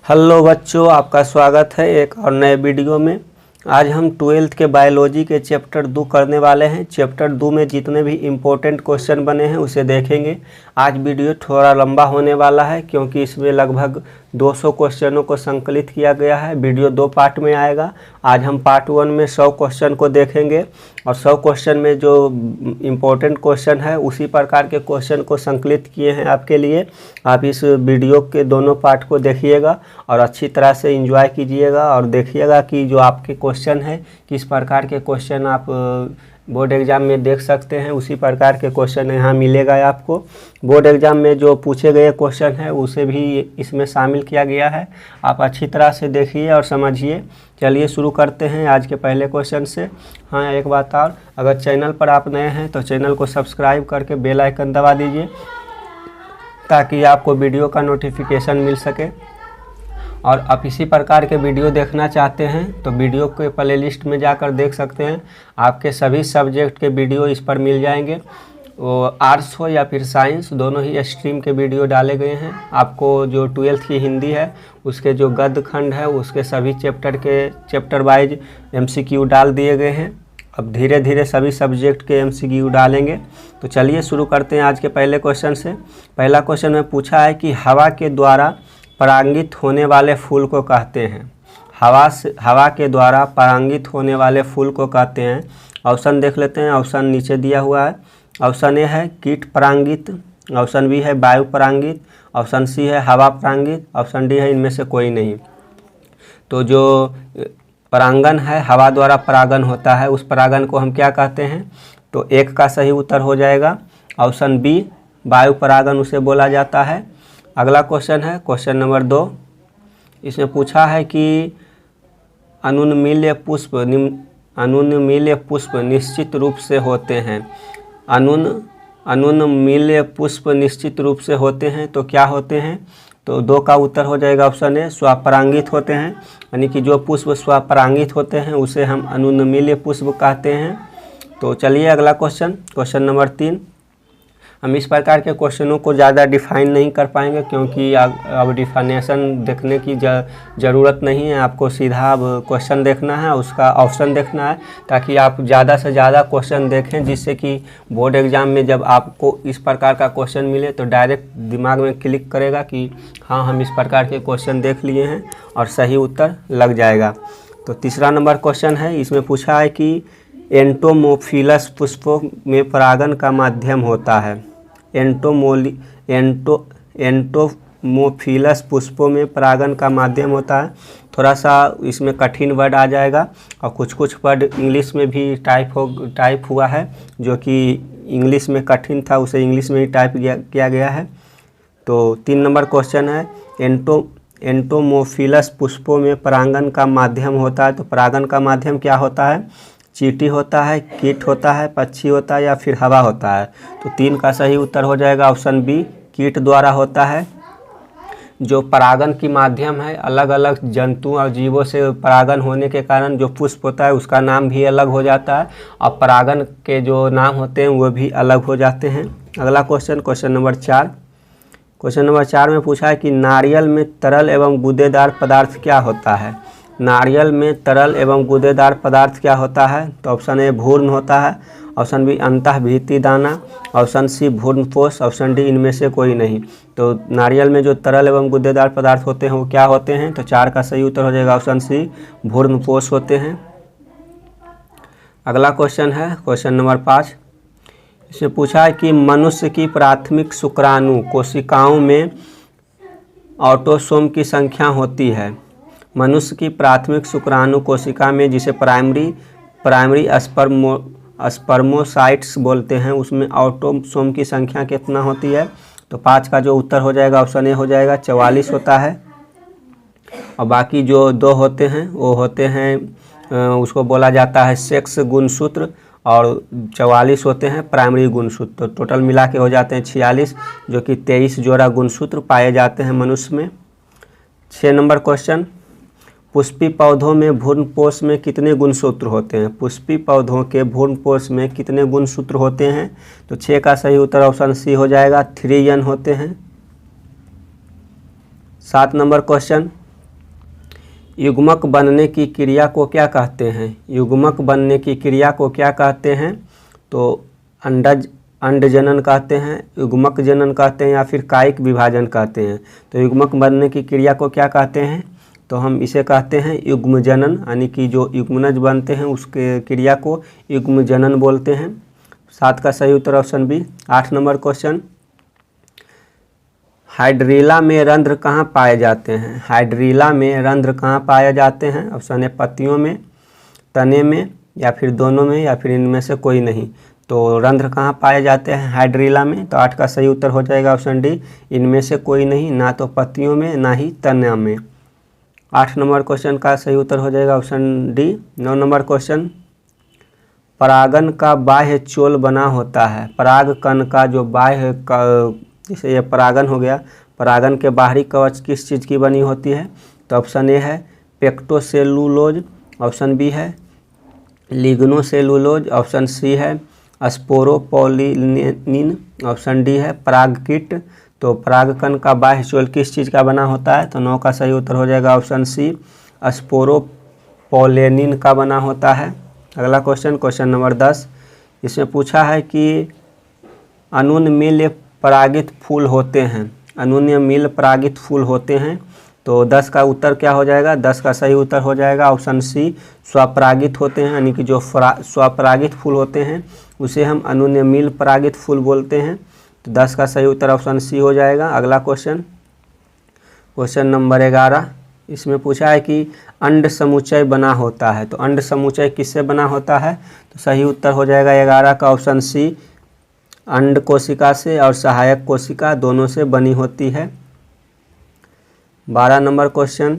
Hello बच्चों, आपका स्वागत है एक और नए वीडियो में। आज हम 12th के बायोलॉजी के चैप्टर 2 करने वाले हैं। चैप्टर 2 में जितने भी इम्पोर्टेंट क्वेश्चन बने हैं उसे देखेंगे। आज वीडियो थोड़ा लंबा होने वाला है क्योंकि इसमें लगभग 200 क्वेश्चनों को संकलित किया गया है। वीडियो 2 पार्ट में आएगा। आज हम पार्ट 1 में 100 क्वेश्चन को देखेंगे और 100 क्वेश्चन में जो इम्पोर्टेंट क्वेश्चन है उसी प्रकार के क्वेश्चन को संकलित किए हैं आपके लिए। आप इस वीडियो के दोनों पार्ट को देखिएगा और अच्छी तरह से एंजॉय कीजिएगा और देखिएगा कि जो आपके क्वेश्चन है किस प्रकार के क्वेश्चन आप बोर्ड एग्ज़ाम में देख सकते हैं, उसी प्रकार के क्वेश्चन यहाँ मिलेगा आपको। बोर्ड एग्ज़ाम में जो पूछे गए क्वेश्चन है उसे भी इसमें शामिल किया गया है। आप अच्छी तरह से देखिए और समझिए। चलिए शुरू करते हैं आज के पहले क्वेश्चन से। हाँ, एक बात और, अगर चैनल पर आप नए हैं तो चैनल को सब्सक्राइब करके बेल आइकन दबा दीजिए ताकि आपको वीडियो का नोटिफिकेशन मिल सके। और आप इसी प्रकार के वीडियो देखना चाहते हैं तो वीडियो के प्लेलिस्ट में जाकर देख सकते हैं। आपके सभी सब्जेक्ट के वीडियो इस पर मिल जाएंगे। वो आर्ट्स हो या फिर साइंस, दोनों ही स्ट्रीम के वीडियो डाले गए हैं। आपको जो 12th की हिंदी है उसके जो गद्य खंड है उसके सभी चैप्टर वाइज MCQ डाल दिए गए हैं। अब धीरे धीरे सभी सब्जेक्ट के MCQ डालेंगे। तो चलिए शुरू करते हैं आज के पहले क्वेश्चन से। पहला क्वेश्चन में पूछा है कि हवा के द्वारा परागित होने वाले फूल को कहते हैं। हवा के द्वारा परागित होने वाले फूल को कहते हैं। ऑप्शन देख लेते हैं। ऑप्शन नीचे दिया हुआ है। ऑप्शन ए है कीट परागित, ऑप्शन बी है वायु परागित, ऑप्शन सी है हवा परागित, ऑप्शन डी है इनमें से कोई नहीं। तो जो परागन है, हवा द्वारा परागन होता है, उस परागन को हम क्या कहते हैं? तो एक का सही उत्तर हो जाएगा ऑप्शन बी, वायु परागन उसे बोला जाता है। अगला क्वेश्चन है क्वेश्चन नंबर 2। इसमें पूछा है कि अनुन्मील्य पुष्प निश्चित रूप से होते हैं। अनुन्मील्य पुष्प निश्चित रूप से होते हैं तो क्या होते हैं? तो 2 का उत्तर हो जाएगा ऑप्शन ए, स्वपरागित होते हैं। यानी कि जो पुष्प स्वपरागित होते हैं उसे हम अनुन्मील्य पुष्प कहते हैं। तो चलिए अगला क्वेश्चन नंबर 3। हम इस प्रकार के क्वेश्चनों को ज़्यादा डिफाइन नहीं कर पाएंगे क्योंकि अब डिफाइनेशन देखने की ज़रूरत नहीं है। आपको सीधा अब क्वेश्चन देखना है, उसका ऑप्शन देखना है ताकि आप ज़्यादा से ज़्यादा क्वेश्चन देखें, जिससे कि बोर्ड एग्ज़ाम में जब आपको इस प्रकार का क्वेश्चन मिले तो डायरेक्ट दिमाग में क्लिक करेगा कि हाँ, हम इस प्रकार के क्वेश्चन देख लिए हैं और सही उत्तर लग जाएगा। तो तीसरा नंबर क्वेश्चन है। इसमें पूछा है कि एंटोमोफिलस पुष्पों में परागन का माध्यम होता है। एंटोमोफिलस पुष्पों में परागन का माध्यम होता है। थोड़ा सा इसमें कठिन वर्ड आ जाएगा और कुछ वर्ड इंग्लिश में भी टाइप हुआ है, जो कि इंग्लिश में कठिन था उसे इंग्लिश में ही टाइप किया गया है। तो 3 नंबर क्वेश्चन है। एंटोमोफिलस पुष्पों में परागन का माध्यम होता है। तो परागन का माध्यम क्या होता है? चींटी होता है, कीट होता है, पक्षी होता है या फिर हवा होता है? तो 3 का सही उत्तर हो जाएगा ऑप्शन बी, कीट द्वारा होता है। जो परागन की माध्यम है, अलग अलग जंतु और जीवों से परागन होने के कारण जो पुष्प होता है उसका नाम भी अलग हो जाता है और परागन के जो नाम होते हैं वो भी अलग हो जाते हैं। अगला क्वेश्चन नंबर 4। क्वेश्चन नंबर 4 में पूछा है कि नारियल में तरल एवं गूदेदार पदार्थ क्या होता है? नारियल में तरल एवं गूदेदार पदार्थ क्या होता है? तो ऑप्शन ए भ्रूण होता है, ऑप्शन बी अंतःभित्ति दाना, ऑप्शन सी भ्रूणपोष, ऑप्शन डी इनमें से कोई नहीं। तो नारियल में जो तरल एवं गूदेदार पदार्थ होते हैं वो क्या होते हैं? तो 4 का सही उत्तर हो जाएगा ऑप्शन सी, भ्रूणपोष होते हैं। अगला क्वेश्चन है क्वेश्चन नंबर 5। इसमें पूछा है कि मनुष्य की प्राथमिक शुक्राणु कोशिकाओं में ऑटोसोम की संख्या होती है। मनुष्य की प्राथमिक शुक्राणु कोशिका में, जिसे प्राइमरी स्पर्मोसाइट्स बोलते हैं, उसमें ऑटोसोम की संख्या कितना होती है? तो 5 का जो उत्तर हो जाएगा ऑप्शन ए हो जाएगा, 44 होता है। और बाकी जो 2 होते हैं वो होते हैं उसको बोला जाता है सेक्स गुणसूत्र, और 44 होते हैं प्राइमरी गुणसूत्र। तो टोटल मिला के हो जाते हैं 46, जो कि 23 जोड़ा गुणसूत्र पाए जाते हैं मनुष्य में। 6 नंबर क्वेश्चन। पुष्पी पौधों में भ्रूणपोष में कितने गुणसूत्र होते हैं? पुष्पी पौधों के भ्रूणपोष में कितने गुणसूत्र होते हैं? तो 6 का सही उत्तर ऑप्शन सी हो जाएगा, 3N होते हैं। 7 नंबर क्वेश्चन। युग्मक बनने की क्रिया को क्या कहते हैं? युग्मक बनने की क्रिया को क्या कहते हैं? तो अंड जनन कहते हैं, युग्मक जनन कहते हैं, या फिर कायिक विभाजन कहते हैं। तो युग्मक बनने की क्रिया को क्या कहते हैं? तो हम इसे कहते हैं युग्म जनन, यानी कि जो युग्मनज बनते हैं उसके क्रिया को युग्म जनन बोलते हैं। 7 का सही उत्तर option B. 8 number question, hydrilla में रंध्र कहाँ पाए जाते हैं? हाइड्रीला में रंध्र कहाँ पाए जाते हैं? ऑप्शन ए पत्तियों में, तने में, या फिर दोनों में, या फिर इनमें से कोई नहीं। तो रंध्र कहाँ पाए जाते हैं हाइड्रीला में? तो 8 का सही उत्तर हो जाएगा ऑप्शन डी, इनमें से कोई नहीं, ना तो पत्तियों में ना ही तना में। 8 नंबर क्वेश्चन का सही उत्तर हो जाएगा ऑप्शन डी। 9 नंबर क्वेश्चन, परागन का बाह्य चोल बना होता है। पराग कण का जो बाह्य जैसे ये परागन हो गया, परागन के बाहरी कवच किस चीज़ की बनी होती है? तो ऑप्शन ए है पेक्टोसेलुलोज, ऑप्शन बी है लिग्नोसेलुलोज, ऑप्शन सी है स्पोरोपोलिनिन, ऑप्शन डी है परागकीट। तो परागकण का बाह्य चोल किस चीज़ का बना होता है? तो 9 का सही उत्तर हो जाएगा ऑप्शन सी, स्पोरोपोलिनिन का बना होता है। अगला क्वेश्चन, क्वेश्चन नंबर 10, इसमें पूछा है कि अनुन्मील परागित फूल होते हैं। अनुन्मील परागित फूल होते हैं। तो 10 का उत्तर क्या हो जाएगा? 10 का सही उत्तर हो जाएगा ऑप्शन सी, स्वपरागित होते हैं, यानी कि जो स्वपरागित फूल होते हैं उसे हम अनुन्मील परागित फूल बोलते हैं। तो 10 का सही उत्तर ऑप्शन सी हो जाएगा। अगला क्वेश्चन, क्वेश्चन नंबर 11, इसमें पूछा है कि अंड समुच्चय बना होता है। तो अंड समुच्चय किससे बना होता है? तो सही उत्तर हो जाएगा 11 का ऑप्शन सी, अंड कोशिका से और सहायक कोशिका दोनों से बनी होती है। 12 नंबर क्वेश्चन,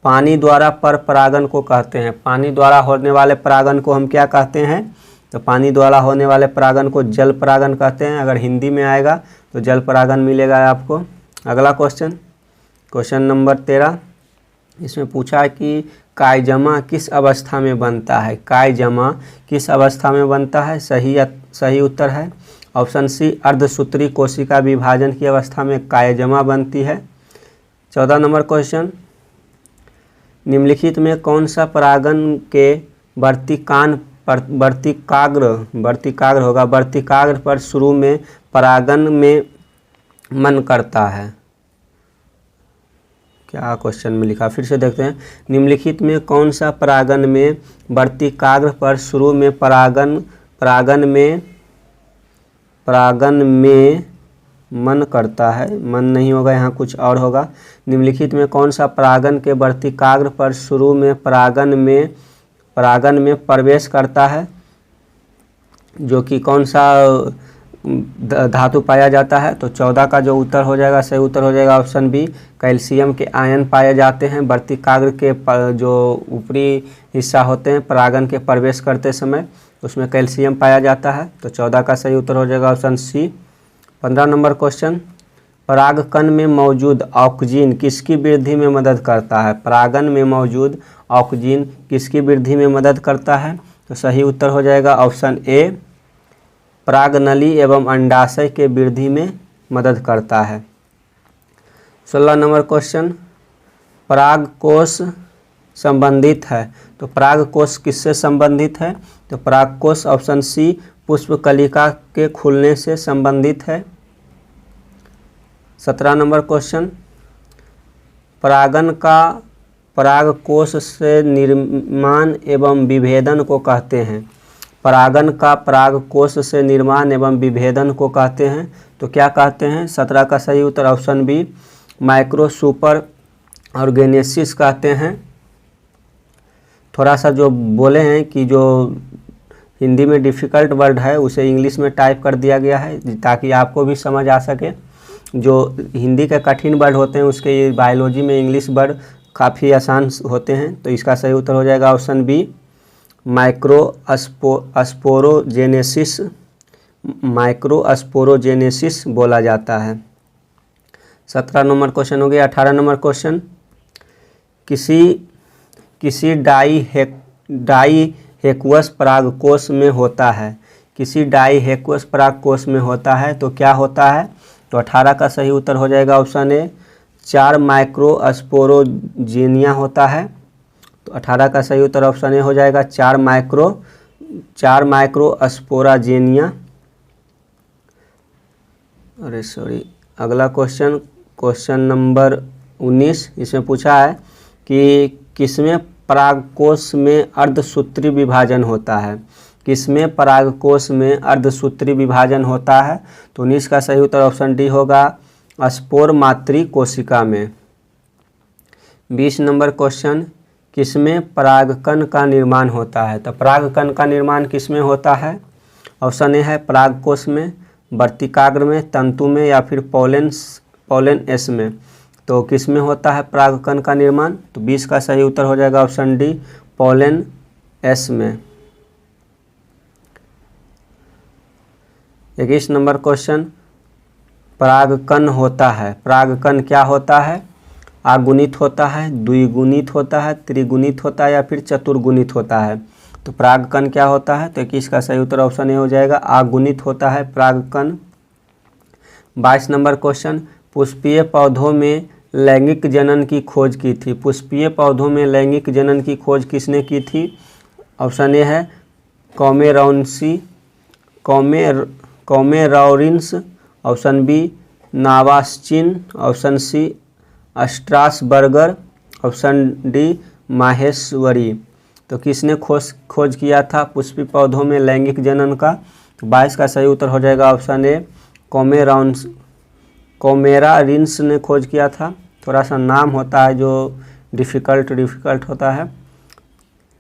पानी द्वारा पर परागन को कहते हैं। पानी द्वारा होने वाले परागन को हम क्या कहते हैं? तो पानी द्वारा होने वाले परागन को जल परागन कहते हैं। अगर हिंदी में आएगा तो जल परागन मिलेगा आपको। अगला क्वेश्चन, क्वेश्चन नंबर 13, इसमें पूछा है कि कायजमा किस अवस्था में बनता है? कायजमा किस अवस्था में बनता है? सही उत्तर है ऑप्शन सी, अर्धसूत्री कोशिका विभाजन की अवस्था में कायजमा बनती है। 14 नंबर क्वेश्चन, निम्नलिखित में कौन सा परागन के वर्तिकाग्र पर शुरू में परागन में मन करता है? क्या क्वेश्चन में लिखा, फिर से देखते हैं। निम्नलिखित में कौन सा परागन में वर्तिकाग्र पर शुरू में परागन में मन करता है? मन नहीं होगा, यहाँ कुछ और होगा। निम्नलिखित में कौन सा परागन के वर्तिकाग्र पर शुरू में परागन में प्रवेश करता है? जो कि कौन सा धातु पाया जाता है? तो 14 का जो उत्तर हो जाएगा, सही उत्तर हो जाएगा ऑप्शन बी, कैल्शियम के आयन पाए जाते हैं वर्तिकाग्र के जो ऊपरी हिस्सा होते हैं परागन के प्रवेश करते समय, उसमें कैल्शियम पाया जाता है। तो 14 का सही उत्तर हो जाएगा ऑप्शन सी। 15 नंबर क्वेश्चन, परागकण में मौजूद ऑक्सीजन किसकी वृद्धि में मदद करता है? परागन में मौजूद ऑक्सीजन किसकी वृद्धि में मदद करता है? तो सही उत्तर हो जाएगा ऑप्शन ए, परागनली एवं अंडाशय के वृद्धि में मदद करता है। 16 नंबर क्वेश्चन, परागकोश संबंधित है। तो परागकोश किससे संबंधित है? तो परागकोश ऑप्शन सी, पुष्पकलिका के खुलने से संबंधित है। 17 नंबर क्वेश्चन, परागन का परागकोश से निर्माण एवं विभेदन को कहते हैं। परागन का परागकोश से निर्माण एवं विभेदन को कहते हैं। तो क्या कहते हैं? 17 का सही उत्तर ऑप्शन बी, माइक्रो सुपर ऑर्गेनेसिस कहते हैं। थोड़ा सा जो बोले हैं कि जो हिंदी में डिफ़िकल्ट वर्ड है उसे इंग्लिश में टाइप कर दिया गया है ताकि आपको भी समझ आ सके। जो हिंदी के कठिन वर्ड होते हैं उसके बायोलॉजी में इंग्लिश वर्ड काफ़ी आसान होते हैं। तो इसका सही उत्तर हो जाएगा ऑप्शन बी, माइक्रोस्पोरोजेनेसिस बोला जाता है। 17 नंबर क्वेश्चन हो गया। 18 नंबर क्वेश्चन, किसी डाईहेक्वस परागकोश में होता है। किसी डाईहेक्वस परागकोश में होता है तो क्या होता है? तो 18 का सही उत्तर हो जाएगा ऑप्शन ए, 4 माइक्रोस्पोरोजेनिया होता है। तो 18 का सही उत्तर ऑप्शन ए हो जाएगा 4 माइक्रोस्पोराजेनिया। अरे सॉरी, अगला क्वेश्चन नंबर 19। इसमें पूछा है कि किसमें परागकोश में अर्धसूत्री विभाजन होता है। किसमें परागकोश में अर्धसूत्री विभाजन होता है। तो 19 का सही उत्तर ऑप्शन डी होगा स्पोर मातृ कोशिका में। 20 नंबर क्वेश्चन, किसमें परागकण का निर्माण होता है। तो परागकण का निर्माण किसमें होता है। ऑप्शन ए है परागकोश में, वर्तिकाग्र में, तंतु में या फिर पोलन एस में। तो किसमें होता है परागकण का निर्माण। तो 20 का सही उत्तर हो जाएगा ऑप्शन डी पोलन एस में। 21 नंबर क्वेश्चन, परागकण होता है, परागकण क्या होता है। आगुणित होता है, द्विगुणित होता है, त्रिगुणित होता है या फिर चतुर्गुणित होता है। तो परागकण क्या होता है। तो 21 का सही उत्तर ऑप्शन ए हो जाएगा आगुणित होता है परागकण। 22 नंबर क्वेश्चन, पुष्पीय पौधों में लैंगिक जनन की खोज की थी। पुष्पीय पौधों में लैंगिक जनन की खोज किसने की थी। ऑप्शन ए है कॉमेराउरिन्स, option B Nawaschin, option C Strasburger, option D Maheshwari. तो किसने खोज किया था पुष्पीय पौधों में लैंगिक जनन का। तो 22 का सही उत्तर हो जाएगा ऑप्शन ए कॉमेरारिन्स ने खोज किया था। थोड़ा सा नाम होता है जो डिफ़िकल्ट होता है।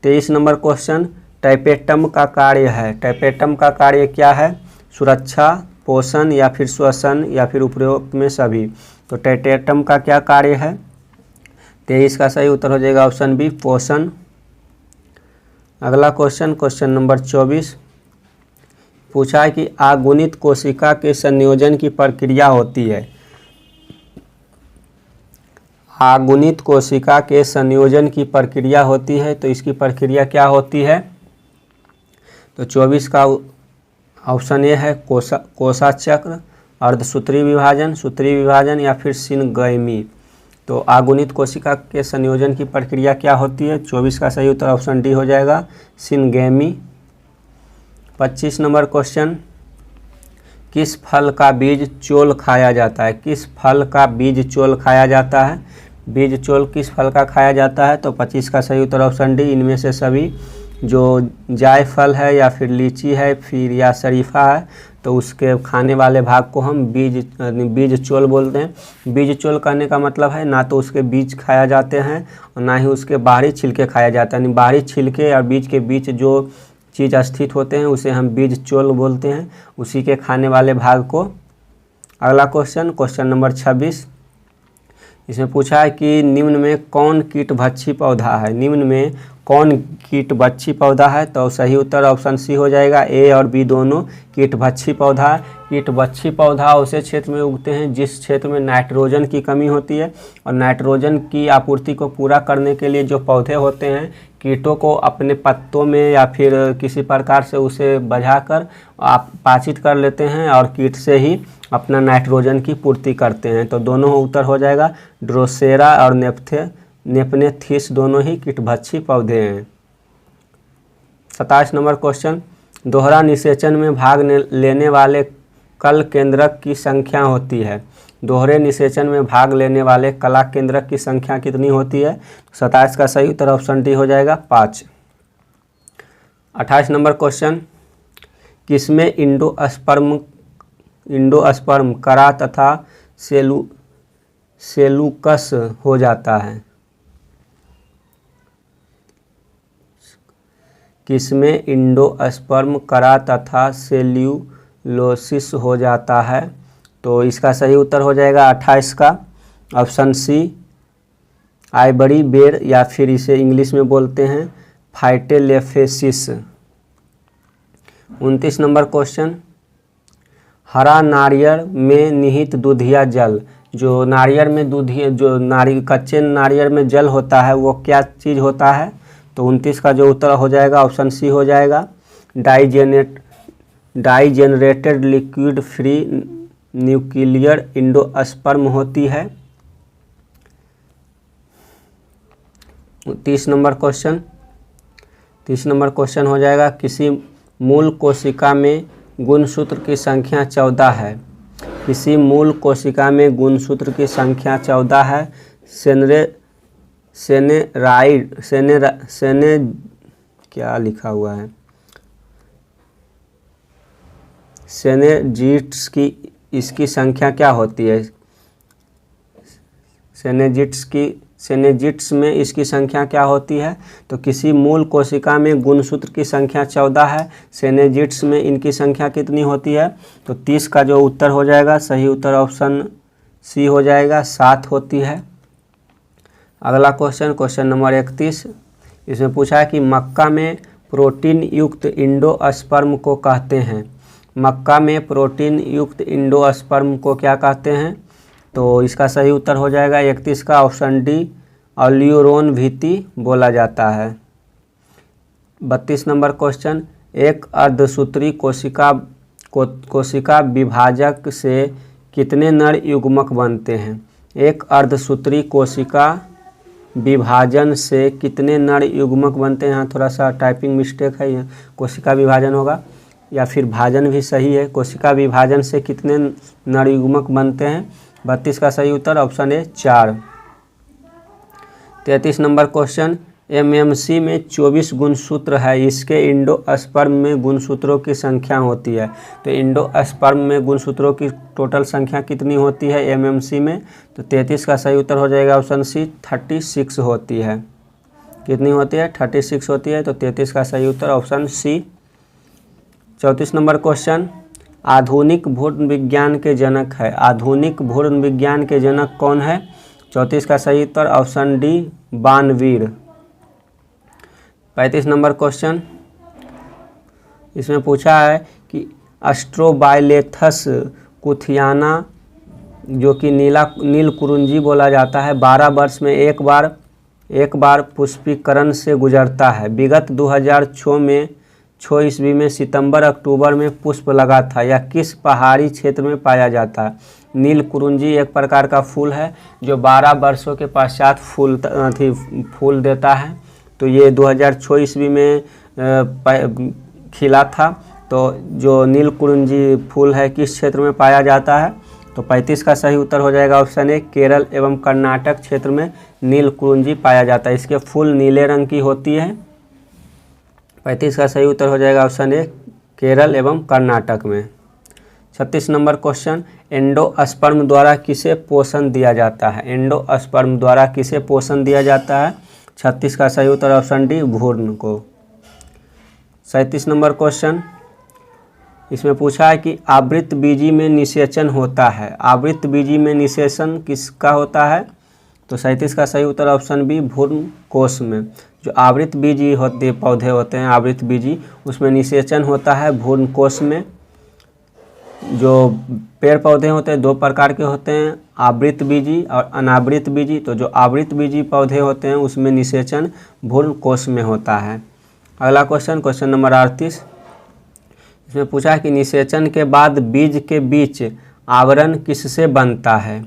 23 नंबर क्वेश्चन, टाइपेटम का कार्य है। टाइपेटम का कार्य क्या है। सुरक्षा, पोषण या फिर श्वसन या फिर उपयोग में सभी। तो टाइपेटम का क्या कार्य है। 23 का सही उत्तर हो जाएगा ऑप्शन बी पोषण। अगला क्वेश्चन नंबर 24 पूछा है कि अगुणित कोशिका के संयोजन की प्रक्रिया होती है। अगुणित कोशिका के संयोजन की प्रक्रिया होती है। तो इसकी प्रक्रिया क्या होती है। तो 24 का ऑप्शन ए है कोसा चक्र, अर्धसूत्री विभाजन, सूत्री विभाजन या फिर सिनगैमी। तो अगुणित कोशिका के संयोजन की प्रक्रिया क्या होती है। 24 का सही उत्तर ऑप्शन डी हो जाएगा सिनगैमी। 25 नंबर क्वेश्चन, किस फल का बीज चोल खाया जाता है। किस फल का बीज चोल खाया जाता है। बीज चोल किस फल का खाया जाता है। तो 25 का सही उत्तर ऑप्शन डी इनमें से सभी। जो जायफल है या फिर लीची है फिर या शरीफा है तो उसके खाने वाले भाग को हम बीज चोल बोलते हैं। बीज चोल कहने का मतलब है ना तो उसके बीज खाया जाते हैं और ना ही उसके बाहरी छिलके खाया जाता है। यानी बाहरी छिलके और बीज के बीच जो चीज़ स्थित होते हैं उसे हम बीज चोल बोलते हैं, उसी के खाने वाले भाग को। अगला क्वेश्चन नंबर 26। इसमें पूछा है कि निम्न में कौन कीटभक्षी पौधा है। निम्न में कौन कीटभक्षी पौधा है। तो सही उत्तर ऑप्शन सी हो जाएगा ए और बी दोनों कीटभक्षी पौधा। कीटभक्षी पौधा उसे क्षेत्र में उगते हैं जिस क्षेत्र में नाइट्रोजन की कमी होती है और नाइट्रोजन की आपूर्ति को पूरा करने के लिए जो पौधे होते हैं कीटों को अपने पत्तों में या फिर किसी प्रकार से उसे बझाकर आप पाचित कर लेते हैं और कीट से ही अपना नाइट्रोजन की पूर्ति करते हैं। तो दोनों उत्तर हो जाएगा ड्रोसेरा और नेपनेथिस दोनों ही कीटभक्षी पौधे हैं। 27 नंबर क्वेश्चन, दोहरा निषेचन में भाग लेने वाले कल केंद्रक की संख्या होती है। दोहरे निषेचन में भाग लेने वाले कला केंद्रक की संख्या कितनी होती है। 27 का सही उत्तर ऑप्शन डी हो जाएगा 5। 28 नंबर क्वेश्चन, किसमें इंडोस्पर्म करा तथा सेलुकस हो जाता है। किसमें इंडोस्पर्म करा तथा सेल्यूलोसिस हो जाता है। तो इसका सही उत्तर हो जाएगा 28 का ऑप्शन सी आइवरी बेर या फिर इसे इंग्लिश में बोलते हैं फाइटेलेफेसिस। 29 नंबर क्वेश्चन, हरा नारियल में निहित दूधिया जल। जो नारियल में कच्चे नारियल में जल होता है वो क्या चीज़ होता है। तो 29 का जो उत्तर हो जाएगा ऑप्शन सी हो जाएगा डाइजेनरेटेड लिक्विड फ्री न्यूक्लियर इंडोस्पर्म होती है। 30 नंबर क्वेश्चन हो जाएगा, किसी मूल कोशिका में गुणसूत्र की संख्या 14 है। किसी मूल कोशिका में गुणसूत्र की संख्या 14 है। क्या लिखा हुआ है, सेनेजिट्स की इसकी संख्या क्या होती है? सेनेजिट्स में इसकी संख्या क्या होती है? तो किसी मूल कोशिका में गुणसूत्र की संख्या 14 है, सेनेजिट्स में इनकी संख्या कितनी होती है? तो 30 का जो उत्तर हो जाएगा, सही उत्तर ऑप्शन सी हो जाएगा, 7 होती है। अगला क्वेश्चन नंबर 31, इसमें पूछा है कि मक्का में प्रोटीन युक्त इंडोस्पर्म को कहते हैं। मक्का में प्रोटीन युक्त इंडोस्पर्म को क्या कहते हैं? तो इसका सही उत्तर हो जाएगा 31 का ऑप्शन डी, ऑल्यूरोन भीति बोला जाता है। 32 नंबर क्वेश्चन, एक अर्धसूत्री कोशिका विभाजक से कितने नर युग्मक बनते हैं? एक अर्धसूत्री कोशिका विभाजन से कितने नर युग्मक बनते हैं? यहाँ थोड़ा सा टाइपिंग मिस्टेक है, यहाँ कोशिका विभाजन होगा या फिर भाजन भी सही है। कोशिका विभाजन से कितने नर युग्मक बनते हैं? 32 का सही उत्तर option A 4। 33 number question, MMC में 24 गुणसूत्र है, इसके इंडोस्पर्म में गुणसूत्रों की संख्या होती है। तो इंडोस्पर्म में गुणसूत्रों की टोटल संख्या कितनी होती है एमएमसी में? तो 33 का सही उत्तर हो जाएगा ऑप्शन सी, 36 होती है। कितनी होती है? 36 होती है। तो 33 का सही उत्तर ऑप्शन सी। 34 नंबर क्वेश्चन, आधुनिक भ्रूण विज्ञान के जनक है। आधुनिक भ्रूण विज्ञान के जनक कौन है? 34 का सही उत्तर ऑप्शन डी, बानवीर। 35 नंबर क्वेश्चन, इसमें पूछा है कि एस्ट्रोबाइलेथस कुथियाना, जो कि नील कुरुंजी बोला जाता है, 12 वर्ष में एक बार पुष्पीकरण से गुजरता है। विगत 2006 ईस्वी में सितंबर अक्टूबर में पुष्प लगा था। यह किस पहाड़ी क्षेत्र में पाया जाता है? नील कुरुंजी एक प्रकार का फूल है जो 12 वर्षों के पश्चात फूल देता है। तो ये 2006 ईस्वी में खिला था। तो जो नील कुरुंजी फूल है किस क्षेत्र में पाया जाता है? तो 35 का सही उत्तर हो जाएगा ऑप्शन ए, केरल एवं कर्नाटक क्षेत्र में नील कुरुंजी पाया जाता है। इसके फूल नीले रंग की होती है। 35 का सही उत्तर हो जाएगा ऑप्शन ए, केरल एवं कर्नाटक में। 36 नंबर क्वेश्चन, एंडोस्पर्म द्वारा किसे पोषण दिया जाता है? एंडोस्पर्म द्वारा किसे पोषण दिया जाता है? 36 का सही उत्तर ऑप्शन डी, भ्रूण को। 37 नंबर क्वेश्चन, इसमें पूछा है कि आवृतबीजी में निषेचन होता है। आवृतबीजी में निषेचन किसका होता है? तो 37 का सही उत्तर ऑप्शन बी, भ्रूण कोश में। जो आवृतबीजी होते पौधे होते हैं आवृतबीजी, उसमें निषेचन होता है भ्रूण कोश में। जो पेड़ पौधे होते हैं 2 प्रकार के होते हैं, आवृतबीजी और अनावृतबीजी। तो जो आवृतबीजी पौधे होते हैं उसमें निषेचन भ्रूण कोश में होता है। अगला क्वेश्चन नंबर 38, इसमें पूछा है कि निषेचन के बाद बीज के बीच आवरण किससे बनता है?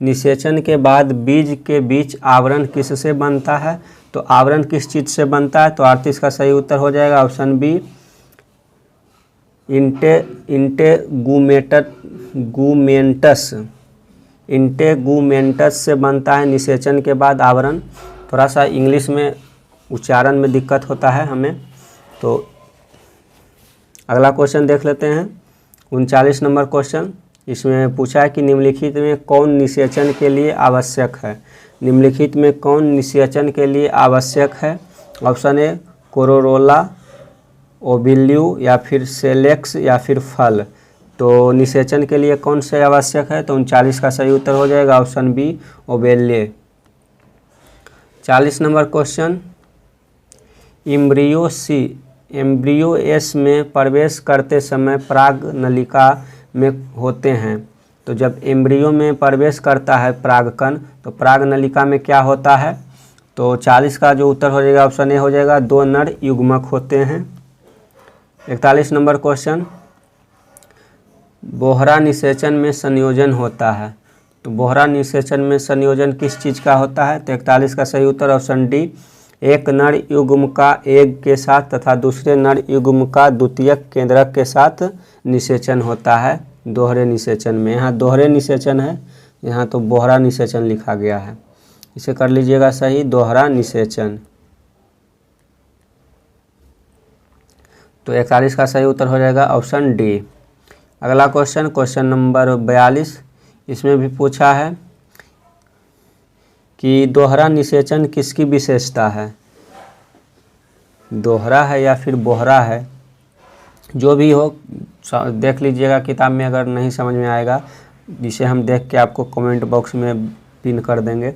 निषेचन के बाद बीज के बीच आवरण किससे बनता है? तो आवरण किस चीज़ से बनता है? तो 38 का सही उत्तर हो जाएगा ऑप्शन बी, इंटेगुमेंटस से बनता है निषेचन के बाद आवरण। थोड़ा सा इंग्लिश में उच्चारण में दिक्कत होता है हमें। तो अगला क्वेश्चन देख लेते हैं। 39 नंबर क्वेश्चन, इसमें पूछा है कि निम्नलिखित में कौन निषेचन के लिए आवश्यक है? निम्नलिखित में कौन निषेचन के लिए आवश्यक है? ऑप्शन ए, कोरोला, ओबिल्यू या फिर सेलेक्स या फिर फल। तो निषेचन के लिए कौन से आवश्यक है? तो 39 का सही उत्तर हो जाएगा ऑप्शन बी, ओबेल्ये। 40 नंबर क्वेश्चन, एम्ब्रियो एस में प्रवेश करते समय पराग नलिका में होते हैं। तो जब एम्ब्रियो में प्रवेश करता है परागकण, तो पराग नलिका में क्या होता है? तो 40 का जो उत्तर हो जाएगा ऑप्शन ए हो जाएगा, 2 नर युग्मक होते हैं। 41 नंबर क्वेश्चन, बोहरा निषेचन में संयोजन होता है। तो बोहरा निषेचन में संयोजन किस चीज़ का होता है? तो 41 का सही उत्तर ऑप्शन डी, एक नर युग्म का एग के साथ तथा दूसरे नर युग्म का द्वितीयक केंद्रक के साथ निषेचन होता है दोहरे निषेचन में। यहाँ दोहरे निषेचन है, यहाँ तो बोहरा निषेचन लिखा गया है, इसे कर लीजिएगा सही, दोहरा निषेचन। तो 41 का सही उत्तर हो जाएगा ऑप्शन डी। अगला क्वेश्चन, क्वेश्चन नंबर 42, इसमें भी पूछा है कि दोहरा निषेचन किसकी विशेषता है। दोहरा है या फिर बोहरा है, जो भी हो देख लीजिएगा किताब में, अगर नहीं समझ में आएगा जिसे हम देख के आपको कमेंट बॉक्स में पिन कर देंगे।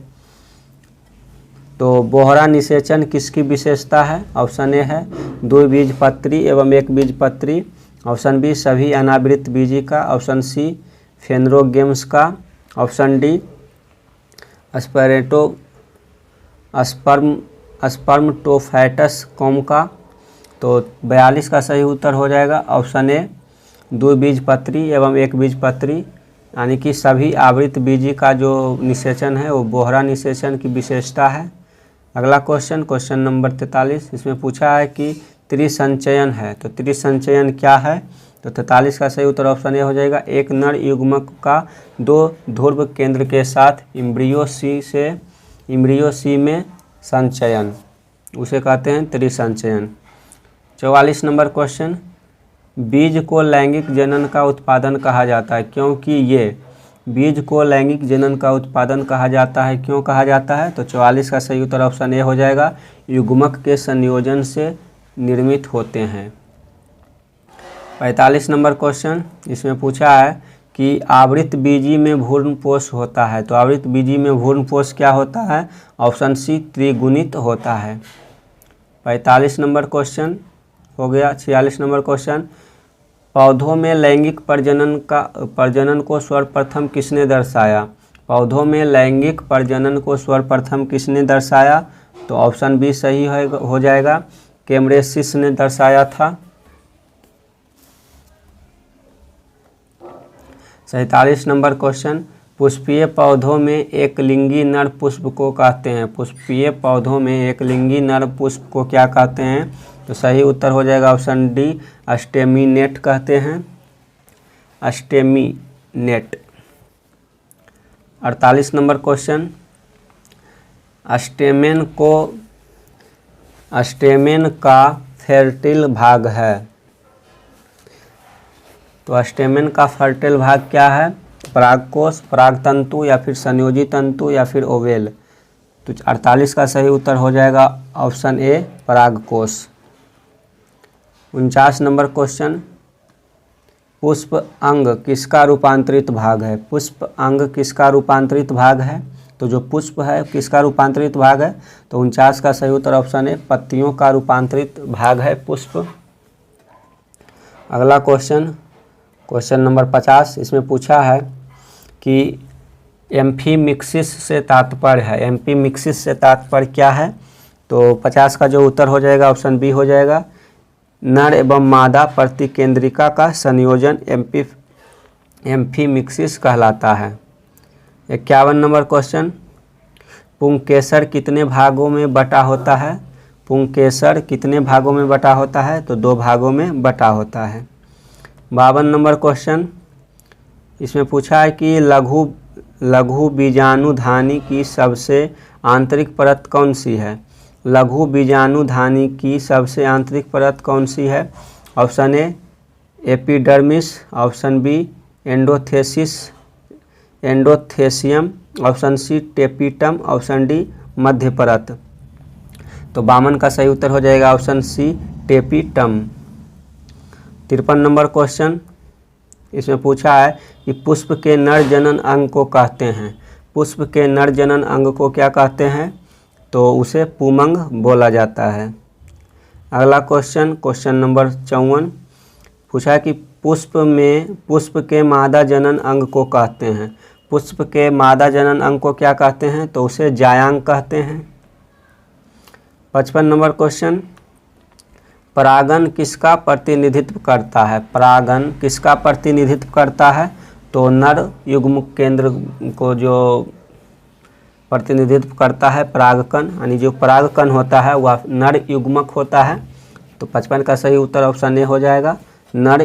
तो बोहरा निषेचन किसकी विशेषता है। ऑप्शन ए है द्विबीजपत्री एवं एक बीजपत्री, ऑप्शन बी सभी अनावृत बीजी का, ऑप्शन सी फेनरोगेम्स का, ऑप्शन डी स्पर्मटोफाइटस कॉम का। तो 42 का सही उत्तर हो जाएगा ऑप्शन ए द्विबीजपत्री एवं एक बीजपत्री, यानी कि सभी आवृत बीजी का जो निषेचन है वो बोहरा निषेचन की विशेषता है। अगला क्वेश्चन, क्वेश्चन नंबर 43, इसमें पूछा है कि त्रिसंचयन है। तो त्रिसंचयन क्या है। तो 43 का सही उत्तर ऑप्शन ए हो जाएगा एक नर युग्मक का दो ध्रुव केंद्र के साथ इम्ब्रियो सी में संचयन, उसे कहते हैं त्रिसंचयन। 44 नंबर क्वेश्चन, बीज को लैंगिक जनन का उत्पादन कहा जाता है क्योंकि ये, बीज को लैंगिक जनन का उत्पादन कहा जाता है, क्यों कहा जाता है। तो 44 का सही उत्तर ऑप्शन ए हो जाएगा युग्मक के संयोजन से निर्मित होते हैं। 45 नंबर क्वेश्चन, इसमें पूछा है कि आवृत बीजी में भ्रूणपोष होता है। तो आवृत बीजी में भ्रूणपोष क्या होता है। ऑप्शन सी त्रिगुणित होता है। 45 नंबर क्वेश्चन हो गया। 46 नंबर क्वेश्चन, पौधों में लैंगिक प्रजनन को सर्वप्रथम किसने दर्शाया। पौधों में लैंगिक प्रजनन को सर्वप्रथम किसने दर्शाया। तो ऑप्शन बी सही हो जाएगा, कैमरेसिस ने दर्शाया था। 47 नंबर क्वेश्चन, पुष्पीय पौधों में एक लिंगी नर पुष्प को कहते हैं। पुष्पीय पौधों में एक लिंगी नर पुष्प को क्या कहते हैं। तो सही उत्तर हो जाएगा ऑप्शन डी अस्टेमिनेट कहते हैं, अस्टेमिनेट। 48 नंबर क्वेश्चन, स्टेमेन का फर्टिल भाग है। तो स्टेमेन का फर्टिल भाग क्या है। परागकोश, परागतंतु या फिर संयोजी तंतु या फिर ओवेल। तो 48 का सही उत्तर हो जाएगा ऑप्शन ए परागकोश। 49 नंबर क्वेश्चन, पुष्प अंग किसका रूपांतरित भाग है। पुष्प अंग किसका रूपांतरित भाग है। तो जो पुष्प है किसका रूपांतरित भाग है। तो 49 का सही उत्तर ऑप्शन ए पत्तियों का रूपांतरित भाग है पुष्प। अगला क्वेश्चन, क्वेश्चन नंबर 50, इसमें पूछा है कि एम्फीमिक्सिस से तात्पर्य है। एम्फीमिक्सिस से तात्पर्य क्या है। तो 50 का जो उत्तर हो जाएगा ऑप्शन बी हो जाएगा, नर एवं मादा प्रतिकेंद्रिका का संयोजन एम्फीमिक्सिस कहलाता है। 51 नंबर क्वेश्चन, पुंकेसर कितने भागों में बटा होता है। पुंकेसर कितने भागों में बटा होता है। तो 2 भागों में बटा होता है। 52 नंबर क्वेश्चन, इसमें पूछा है कि लघु बीजाणुधानी की सबसे आंतरिक परत कौन सी है। लघु बीजाणुधानी की सबसे आंतरिक परत कौन सी है। Option A epidermis, option B endothecium, option C tapetum, option D मध्य परत। तो 52 का सही उत्तर हो जाएगा option C tapetum. 53 number question, इसमें पूछा है कि पुष्प के नर जनन अंग को कहते हैं। पुष्प के नर जनन अंग को क्या कहते हैं। तो उसे पुमंग बोला जाता है। अगला क्वेश्चन, क्वेश्चन नंबर 54, पूछा है कि पुष्प के मादा जनन अंग को कहते हैं। पुष्प के मादा जनन अंग को क्या कहते हैं। तो उसे जायांग कहते हैं। 55 नंबर क्वेश्चन, परागन किसका प्रतिनिधित्व करता है। परागन किसका प्रतिनिधित्व करता है। तो नर युग्म केंद्र को जो प्रतिनिधित्व करता है परागकण, यानी जो परागकण होता है वह नर युग्मक होता है। तो 55 का सही उत्तर ऑप्शन ए हो जाएगा, नर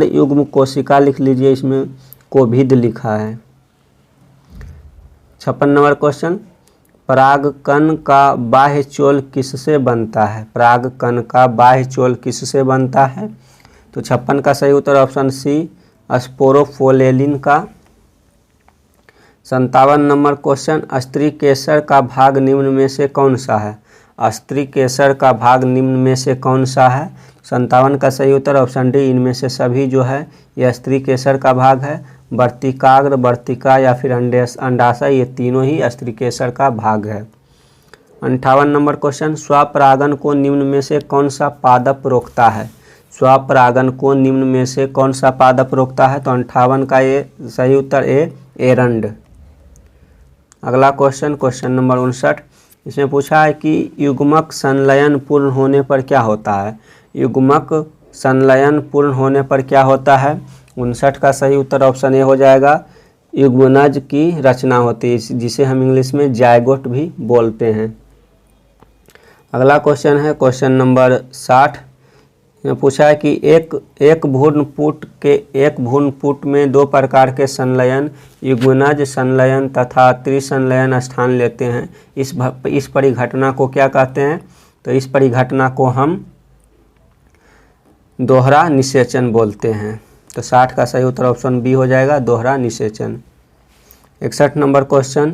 युग्म कोशिका लिख लीजिए, इसमें कोभिद लिखा है। 56 नंबर क्वेश्चन, परागकण का बाह्य चोल किससे बनता है? परागकण का बाह्य चोल किससे बनता है? तो 56 का सही उत्तर ऑप्शन सी, स्पोरोफोलेलिन का। 57 नंबर क्वेश्चन, स्त्री केसर का भाग निम्न में से कौन सा है? स्त्री केसर का भाग निम्न में से कौन सा है? 57 का सही उत्तर ऑप्शन डी, इनमें से सभी जो है यह स्त्री केसर का भाग है। वर्तिकाग्र, वर्तिका या फिर अंडाशय, ये तीनों ही स्त्री केसर का भाग है। 58 नंबर क्वेश्चन, स्वपरागन को निम्न में से कौन सा पादप रोकता है? स्वपरागन को निम्न में से कौन सा पादप रोकता है? तो 58 का ये सही उत्तर ए, एरंड। अगला क्वेश्चन, क्वेश्चन नंबर 59, इसमें पूछा है कि युग्मक संलयन पूर्ण होने पर क्या होता है? युग्मक संलयन पूर्ण होने पर क्या होता है? 59 का सही उत्तर ऑप्शन ए हो जाएगा, युग्मनज की रचना होती है, जिसे हम इंग्लिश में जायगोट भी बोलते हैं। अगला क्वेश्चन है क्वेश्चन नंबर 60, में पूछा है कि एक भ्रूणपुट में दो प्रकार के संलयन, युग्मनज संलयन तथा त्रिसंलयन स्थान लेते हैं। इस परिघटना को क्या कहते हैं? तो इस परिघटना को हम दोहरा निषेचन बोलते हैं। तो 60 का सही उत्तर ऑप्शन बी हो जाएगा, दोहरा निषेचन। 61 नंबर क्वेश्चन,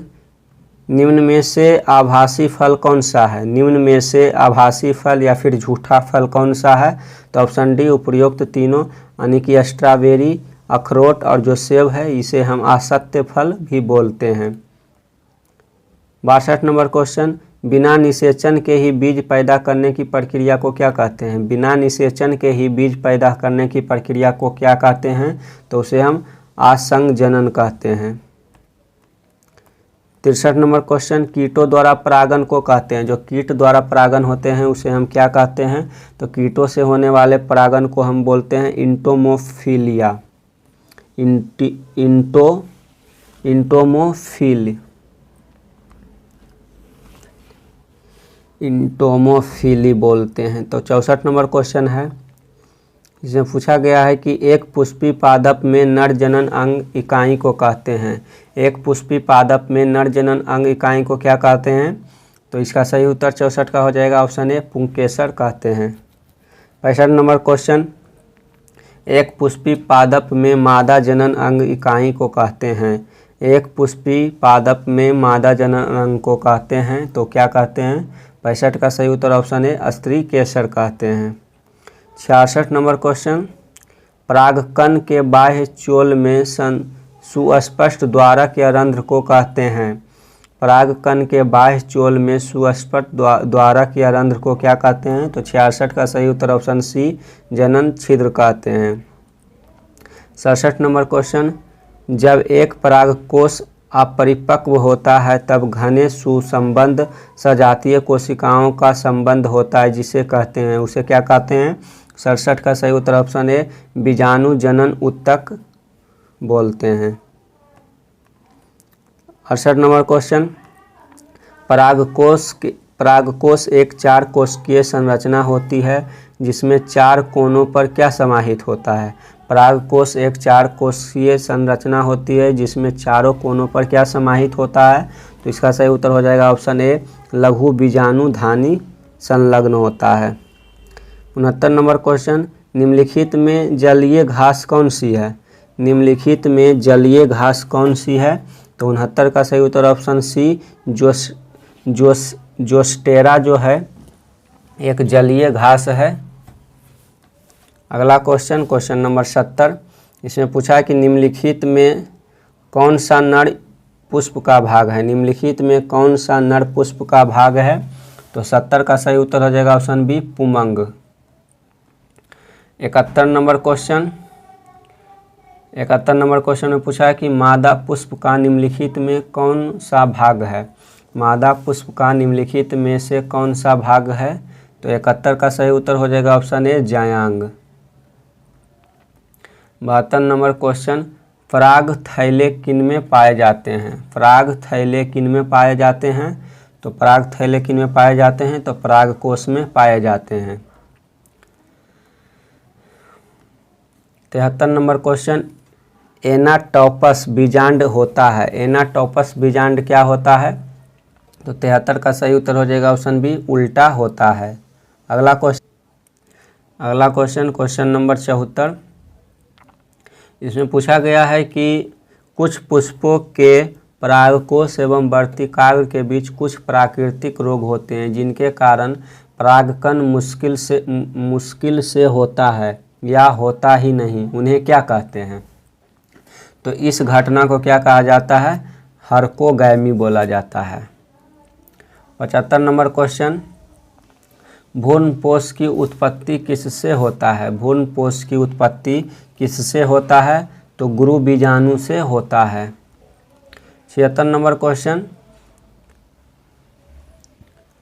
निम्न में से आभासी फल कौन सा है? निम्न में से आभासी फल या फिर झूठा फल कौन सा है? तो ऑप्शन डी, उपयुक्त तीनों, यानी कि स्ट्रॉबेरी, अखरोट और जो सेब है इसे हम असत्य फल भी बोलते हैं। 62 नंबर क्वेश्चन, बिना निषेचन के ही बीज पैदा करने की प्रक्रिया को क्या कहते हैं? बिना निषेचन के ही बीज पैदा करने की प्रक्रिया को क्या कहते हैं? तो उसे हम आसंजनन कहते हैं। 63 नंबर क्वेश्चन, कीटों द्वारा परागन को कहते हैं, जो कीट द्वारा परागन होते हैं उसे हम क्या कहते हैं? तो कीटों से होने वाले परागन को हम बोलते हैं इंटोमोफिलिया, इंटोमोफिली बोलते हैं। तो 64 नंबर क्वेश्चन है, इसमें पूछा गया है कि एक पुष्पी पादप में नर जनन अंग इकाई को कहते हैं। एक पुष्पी पादप में नर जनन अंग इकाई को क्या कहते हैं? तो इसका सही उत्तर 64 का हो जाएगा, ऑप्शन ए, पुंकेसर कहते हैं। 65 नंबर क्वेश्चन, एक पुष्पी पादप में मादा जनन अंग इकाई को कहते हैं। एक पुष्पी पादप में मादा जनन अंग को कहते हैं तो क्या कहते हैं? 65 का सही उत्तर ऑप्शन ए, स्त्री केसर कहते हैं। 66 नंबर क्वेश्चन, परागकण के बाह्य चोल में सुस्पष्ट द्वारक या रंध्र को कहते हैं। परागकण के बाह्य चोल में सुस्पष्ट द्वारक या रंध्र को क्या कहते हैं? तो 66 का सही उत्तर ऑप्शन सी, जनन छिद्र कहते हैं। 67 नंबर क्वेश्चन, जब एक परागकोश अपरिपक्व होता है तब घने सुसंबद्ध सजातीय कोशिकाओं का संबंध होता है, जिसे कहते हैं, उसे क्या कहते हैं? 67 का सही उत्तर ऑप्शन ए, बीजाणु जनन ऊतक बोलते हैं। 68 नंबर क्वेश्चन, परागकोश एक 4 कोशिकीय संरचना होती है जिसमें 4 कोनों पर क्या समाहित होता है? परागकोश एक 4 कोशिकीय संरचना होती है जिसमें चारों कोनों पर क्या समाहित होता है? तो इसका सही उत्तर हो जाएगा ऑप्शन ए, लघु बीजाणुधानी संलग्न होता है। 69 नंबर क्वेश्चन, निम्नलिखित में जलीय घास कौन सी है? निम्नलिखित में जलीय घास कौन सी है? तो 69 का सही उत्तर ऑप्शन सी, जोस्टेरा जो है एक जलीय घास है। अगला क्वेश्चन, क्वेश्चन नंबर 70, इसमें पूछा है कि निम्नलिखित में कौन सा नर पुष्प का भाग है? निम्नलिखित में कौन सा नर पुष्प का भाग है? तो 70 का सही उत्तर हो जाएगा ऑप्शन बी, पुमंग। 71 नंबर क्वेश्चन, 71 नंबर क्वेश्चन में पूछा है कि मादा पुष्प का निम्नलिखित में कौन सा भाग है? मादा पुष्प का निम्नलिखित में से कौन सा भाग है? तो 71 का सही उत्तर हो जाएगा ऑप्शन ए, जायांग। 72 नंबर क्वेश्चन, पराग थैले किन में पाए जाते हैं? पराग थैले किन में पाए जाते हैं? तो पराग थैले किन में पाए जाते हैं? तो पराग कोश में पाए जाते हैं। 73 नंबर क्वेश्चन, एनाटॉपस बीजांड होता है। एनाटॉपस बीजांड क्या होता है? तो 73 का सही उत्तर हो जाएगा ऑप्शन बी, उल्टा होता है। अगला क्वेश्चन क्वेश्चन नंबर 74, इसमें पूछा गया है कि कुछ पुष्पों के परागकोश एवं वर्तिकाग्र के बीच कुछ प्राकृतिक रोग होते हैं जिनके कारण परागकण मुश्किल से होता है या होता ही नहीं, उन्हें क्या कहते हैं? तो इस घटना को क्या कहा जाता है? हर्कोगैमी बोला जाता है। 75 नंबर क्वेश्चन, भ्रूणपोष की उत्पत्ति किससे होता है? भ्रूणपोष की उत्पत्ति किससे होता है? तो गुरु बीजाणु से होता है। 76 नंबर क्वेश्चन,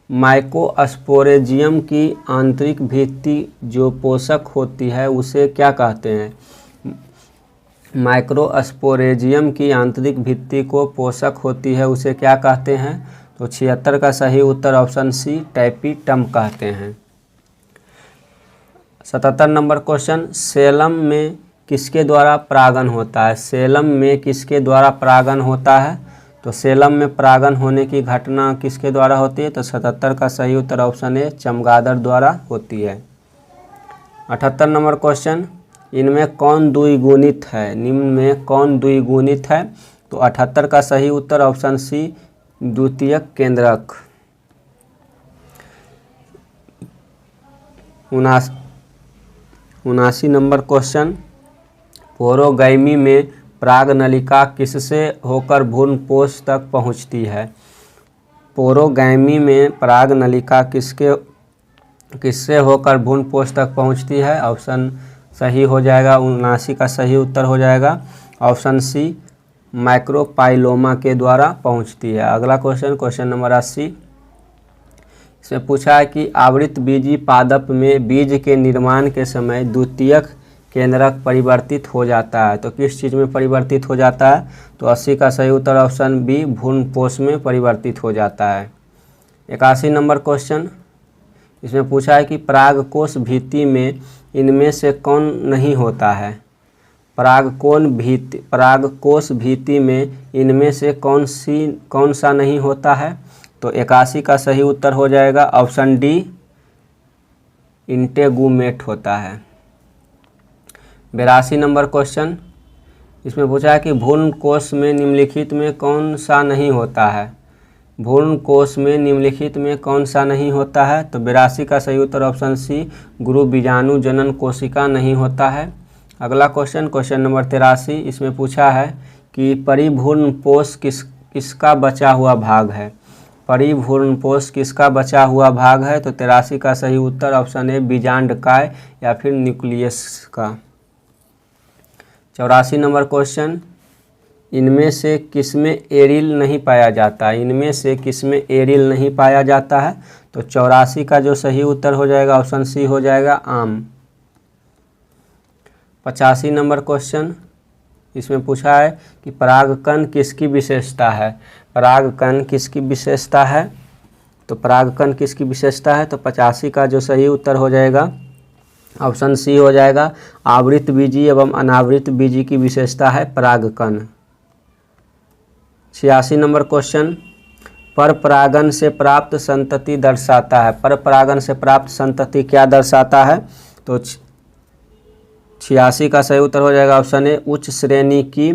माइकोस्पोरेंजियम की आंतरिक भित्ति जो पोषक होती है उसे क्या कहते हैं? माइक्रोस्पोरेंजियम की आंतरिक भित्ति को पोषक होती है उसे क्या कहते हैं? तो 76 का सही उत्तर ऑप्शन सी, टैपीटम कहते हैं। 77 नंबर क्वेश्चन, सेलम में किसके द्वारा परागन होता है? सेलम में किसके द्वारा परागन होता है? तो सेलम में परागन होने की घटना किसके द्वारा होती है? तो 77 का सही उत्तर ऑप्शन ए, चमगादड़ द्वारा होती है। 78 नंबर क्वेश्चन, इनमें कौन द्विगुणित है? निम्न में कौन द्विगुणित है? तो 78 का सही उत्तर ऑप्शन सी, द्वितीयक केंद्रक। 79 नंबर क्वेश्चन, पोरोगैमी में पराग नलिका किससे होकर भ्रूणपोष तक पहुंचती है? पोरोगैमी में पराग नलिका किससे होकर भ्रूणपोष तक पहुंचती है? ऑप्शन सही हो जाएगा, 79 का सही उत्तर हो जाएगा ऑप्शन सी, माइक्रोपाइलोमा के द्वारा पहुंचती है। अगला क्वेश्चन नंबर 80, इसमें पूछा है कि आवृतबीजी पादप में बीज के निर्माण के समय द्वितीयक केंद्रक परिवर्तित हो जाता है, तो किस चीज़ में परिवर्तित हो जाता है? तो 80 का सही उत्तर ऑप्शन बी, भ्रूणपोष में परिवर्तित हो जाता है। 81 नंबर क्वेश्चन, इसमें पूछा है कि परागकोश भित्ति में इनमें से कौन नहीं होता है? परागकोश भित्ति में इनमें से कौन सा नहीं होता है? तो 81 का सही उत्तर हो जाएगा ऑप्शन डी, इंटेगुमेट होता है। 82 नंबर क्वेश्चन, इसमें पूछा है कि भ्रूणकोश में निम्नलिखित में कौन सा नहीं होता है? भ्रूणकोश में निम्नलिखित में कौन सा नहीं होता है? तो 82 का सही उत्तर ऑप्शन सी, गुरु बीजाणु जनन कोशिका नहीं होता है। अगला क्वेश्चन नंबर 83, इसमें पूछा है कि परिभ्रूणपोष किसका बचा हुआ भाग है? परिभ्रूणपोष किसका बचा हुआ भाग है? तो 83 का सही उत्तर ऑप्शन ए, बीजांडकाय या फिर न्यूक्लियस का। 84 नंबर क्वेश्चन, इनमें से किसमें एरिल नहीं पाया जाता है? इनमें से किसमें एरिल नहीं पाया जाता है? तो 84 का जो सही उत्तर हो जाएगा ऑप्शन सी हो जाएगा, आम। 85 नंबर क्वेश्चन, इसमें पूछा है कि परागकण किसकी विशेषता है? परागकण किसकी विशेषता है? तो परागकण किसकी विशेषता है? तो 85 का जो सही उत्तर हो जाएगा ऑप्शन सी हो जाएगा, आवृत बीजी एवं अनावृत बीजी की विशेषता है परागकण। 86 नंबर क्वेश्चन, पर परागन से प्राप्त संतति दर्शाता है। पर परागन से प्राप्त संतति क्या दर्शाता है? तो 86 का सही उत्तर हो जाएगा ऑप्शन ए, उच्च श्रेणी की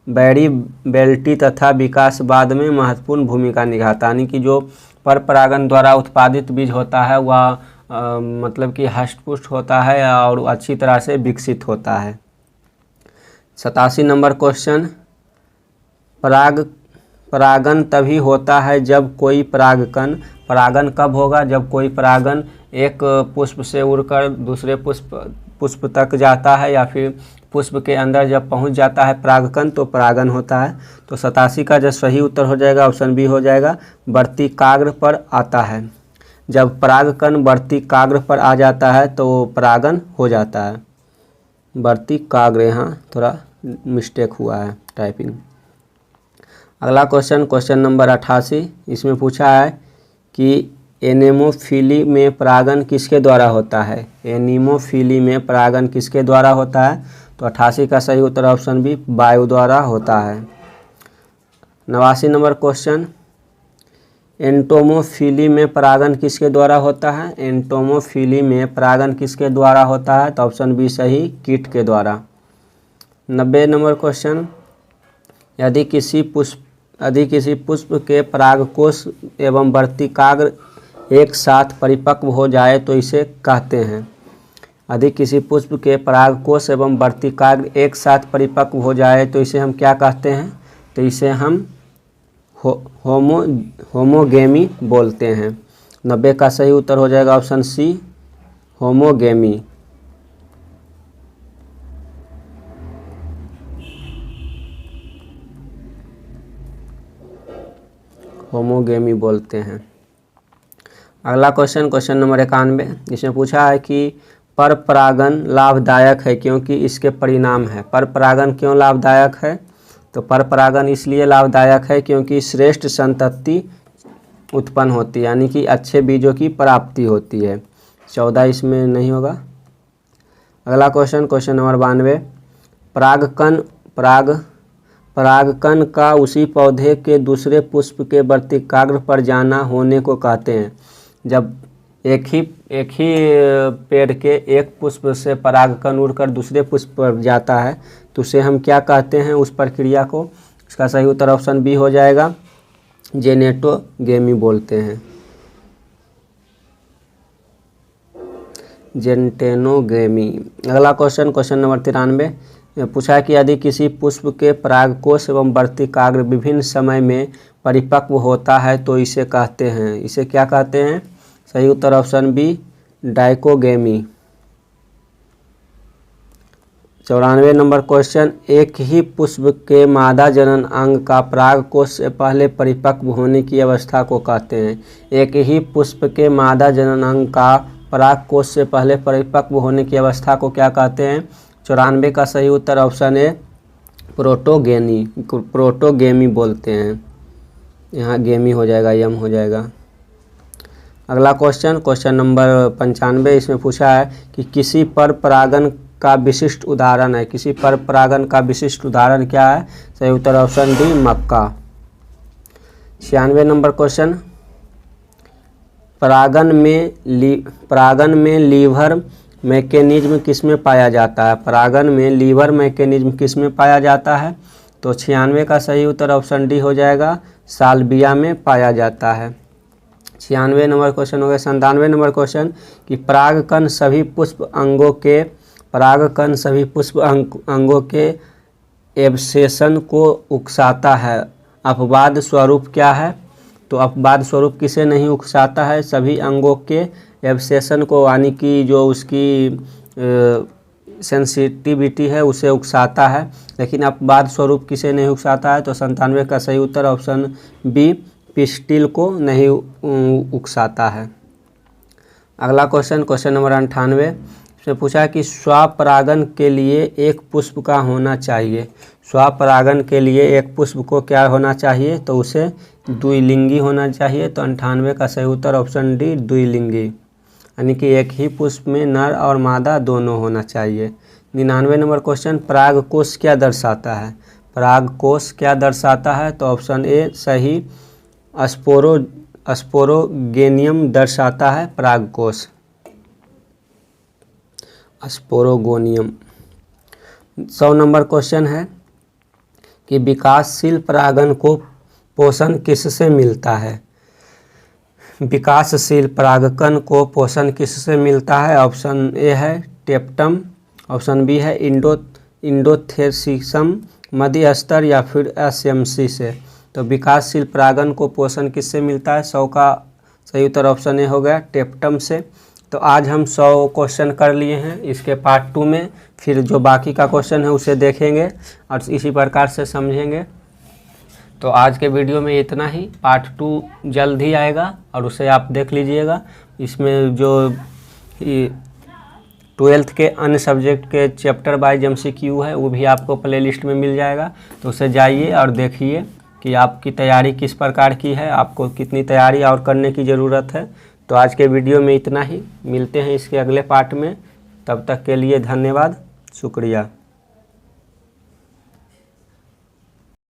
वेरिएबिलिटी तथा विकासवाद में महत्वपूर्ण भूमिका निभाता है। यानी कि जो पर परागन द्वारा उत्पादित बीज होता है वह मतलब कि हष्ट-पुष्ट होता है और अच्छी तरह से विकसित होता है। 87 नंबर क्वेश्चन, परागन तभी होता है जब कोई परागन कब होगा? जब कोई परागन एक पुष्प से उड़कर दूसरे पुष्प तक जाता है या फिर पुष्प के अंदर जब पहुंच जाता है परागकण तो परागन होता है। तो 87 का जो सही उत्तर हो जाएगा ऑप्शन बी हो जाएगा, वर्तिकाग्र पर आता है। जब परागकण वर्तिकाग्र पर आ जाता है तो परागन हो जाता है। वर्तिकाग्र यहाँ थोड़ा मिस्टेक हुआ है टाइपिंग। अगला क्वेश्चन नंबर 88, इसमें पूछा है कि एनेमोफिली में परागण किसके द्वारा होता है। एनीमोफिली में परागण किसके द्वारा होता है, तो 88 का सही उत्तर ऑप्शन बी, वायु द्वारा होता है। 89 नंबर क्वेश्चन, एंटोमोफिली में परागण किसके द्वारा होता है। एंटोमोफिली में परागण किसके द्वारा होता है, तो ऑप्शन बी सही, कीट के द्वारा। 90 नंबर क्वेश्चन, यदि किसी पुष्प के परागकोश एवं वर्तिकाग्र एक साथ परिपक्व हो जाए तो इसे कहते हैं। यदि किसी पुष्प के परागकोश एवं वर्तिकाग्र एक साथ परिपक्व हो जाए तो इसे हम क्या कहते हैं, तो इसे हम होमोगेमी बोलते हैं। 90 का सही उत्तर हो जाएगा ऑप्शन सी, होमोगेमी। होमोगेमी बोलते हैं। अगला क्वेश्चन नंबर 91, इसमें पूछा है कि पर परागण लाभदायक है क्योंकि इसके परिणाम है। पर परागण क्यों लाभदायक है, तो पर परागण इसलिए लाभदायक है क्योंकि श्रेष्ठ संतति उत्पन्न होती है, यानी कि अच्छे बीजों की प्राप्ति होती है। 14 इसमें नहीं होगा। अगला क्वेश्चन नंबर 92, परागकण का उसी पौधे के दूसरे पुष्प के वर्तिकाग्र पर जाना होने को कहते हैं। जब एक ही पेड़ के एक पुष्प से परागकण उड़कर दूसरे पुष्प पर जाता है तो उसे हम क्या कहते हैं, उस प्रक्रिया को। इसका सही उत्तर ऑप्शन बी हो जाएगा, जेनेटोगेमी बोलते हैं, जेनेटोगेमी। अगला क्वेश्चन नंबर 93, पूछा है कि यदि किसी पुष्प के परागकोश एवं वर्तिकाग्र विभिन्न समय में परिपक्व होता है तो इसे कहते हैं, इसे क्या कहते हैं। सही उत्तर option B, dichogamy. 94 number question, एक ही पुष्प के मादा जनन अंग का परागकोश से पहले परिपक्व होने की अवस्था को कहते हैं। एक ही पुष्प के मादा जनन अंग का परागकोश से पहले परिपक्व होने की अवस्था को क्या कहते हैं। 94 का सही उत्तर ऑप्शन ए, प्रोटोगेमी बोलते हैं। यहाँ गेमी हो जाएगा, यम हो जाएगा। अगला क्वेश्चन नंबर 95, इसमें पूछा है कि किसी पर परागण का विशिष्ट उदाहरण है। किसी पर परागण का विशिष्ट उदाहरण क्या है। सही उत्तर ऑप्शन डी, मक्का। 96 नंबर क्वेश्चन, परागण में लीवर मैकेनिज्म किस में पाया जाता है। परागण में लीवर मैकेनिज्म किस में पाया जाता है, तो 96 का सही उत्तर ऑप्शन डी हो जाएगा, साल्विया में पाया जाता है। 96 नंबर क्वेश्चन हो गया। 97 नंबर क्वेश्चन कि परागकण सभी पुष्प अंगों के एब्सेशन को उकसाता है, अपवाद स्वरूप क्या है। तो अपवाद स्वरूप किसे नहीं उकसाता है, सभी अंगों के एब्सेशन को, यानी कि जो उसकी सेंसिटिविटी है उसे उकसाता है, लेकिन अपवाद स्वरूप किसे नहीं उकसाता है। तो 97 का सही उत्तर ऑप्शन बी, पिस्टिल को नहीं उकसाता है। अगला क्वेश्चन नंबर 98, इसमें पूछा है कि स्वपरागण के लिए एक पुष्प का होना चाहिए। स्वपरागण के लिए एक पुष्प को क्या होना चाहिए, तो उसे द्विलिंगी होना चाहिए। तो 98 का सही उत्तर ऑप्शन डी, द्विलिंगी, यानी कि एक ही पुष्प में नर और मादा दोनों होना चाहिए। 99 नंबर क्वेश्चन, परागकोश क्या दर्शाता है। परागकोश क्या दर्शाता है, तो ऑप्शन ए सही, स्पोरोगेनियम दर्शाता है परागकोश, स्पोरोगोनियम। 100 नंबर क्वेश्चन है कि विकासशील परागण को पोषण किससे मिलता है। विकासशील परागकण को पोषण किससे मिलता है। ऑप्शन ए है टेप्टम, ऑप्शन बी है इंडोथेसिसम मध्य स्तर, या फिर एसएमसी से। तो विकासशील परागण को पोषण किससे मिलता है। 100 का सही उत्तर ऑप्शन ए हो गया, टेप्टम से। तो आज हम 100 क्वेश्चन कर लिए हैं। इसके पार्ट 2 में फिर जो बाकी का क्वेश्चन है उसे देखेंगे और इसी प्रकार से समझेंगे। तो आज के वीडियो में इतना ही। पार्ट 2 जल्द ही आएगा और उसे आप देख लीजिएगा। इसमें जो ट्वेल्थ के अन्य सब्जेक्ट के चैप्टर वाइज MCQ है, वो भी आपको प्लेलिस्ट में मिल जाएगा। तो उसे जाइए और देखिए कि आपकी तैयारी किस प्रकार की है, आपको कितनी तैयारी और करने की ज़रूरत है। तो आज के वीडियो में इतना ही, मिलते हैं इसके अगले पार्ट में। तब तक के लिए धन्यवाद, शुक्रिया।